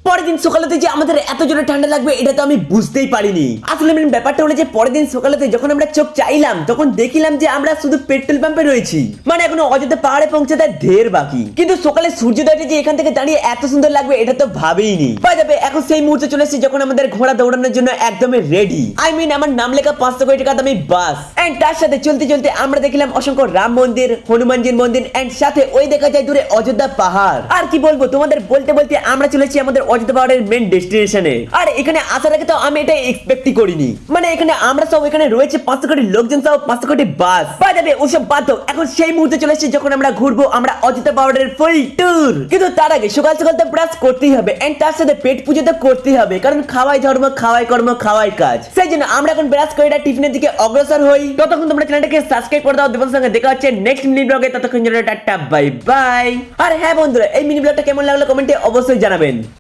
পরের দিন সকালেতে যে আমাদের এত জোরে ঠান্ডা লাগবে এটা তো আমি বুঝতেই পারিনি। আসলে মেন ব্যাপারটা হলো যে পরের দিন সকালেতে যখন আমরা চোখ চাইলাম তখন দেখিলাম যে আমরা শুধু পেট্রোল পাম্পে রয়েছি, মানে এখনো অযোধ্যা পাহাড়ে পৌঁছাতে ঢের বাকি। কিন্তু সকালে সূর্যোদয়টা যে এখান থেকে দাঁড়িয়ে এত সুন্দর লাগবে এটা তো ভাবেইনি। যাবে এখন সেই মুহূর্তে চলে এসেছি যখন আমাদের ঘোড়া দৌড়ানোর জন্য একদমই রেডি। আই মিন আমার নাম লেখা 500 কোটি টাকা দামি বাস। এন্ড তার সাথে চলতে চলতে আমরা দেখলাম অসংখ্য রাম মন্দির, হনুমানজির মন্দির, এন্ড সাথে ওই দেখা যায় দূরে অযোধ্যা পাহাড়। আর কি বলবো তোমাদের বলতে বলতে আমরা চলেছি আমাদের অযোধ্যা পাহাড়ের মেন ডেস্টিনেশনে। আর এখানে আসার আগে তো আমি এটা এক্সপেক্টই করিনি, মানে এখানে আমরা সব এখানে রয়েছে 500 কোটি লোকজন সহ 500 কোটি বাস। যাবে ওসব বাদ দাও, এখন সেই মুহূর্তে চলে এসেছি যখন আমরা ঘুরবো আমরা অযোধ্যা পাহাড়ের ফুল ট্যুর। কিন্তু তার আগে সকাল সকাল তো ব্রাশ করতেই হবে, এন্ড তার সাথে পেট পুজো তো করতেই হবে, কারণ খাওয়াই ধর্ম, খাওয়াই কর্ম, খাওয়াই কাজ। সেই জন্য আমরা এখন ব্রাশ করে টিফিনের দিকে অগ্রসর হই। ততক্ষণ তোমরা চ্যানেলটাকে সাবস্ক্রাইব করে দাও। দেবর সঙ্গে দেখা হচ্ছে নেক্সট মিনি ব্লগে, ততক্ষণ জন্য টাটা বাই বাই। আর হ্যাঁ বন্ধুরা, এই মিনি ব্লগটা কেমন লাগলো কমেন্টে অবশ্যই জানাবেন।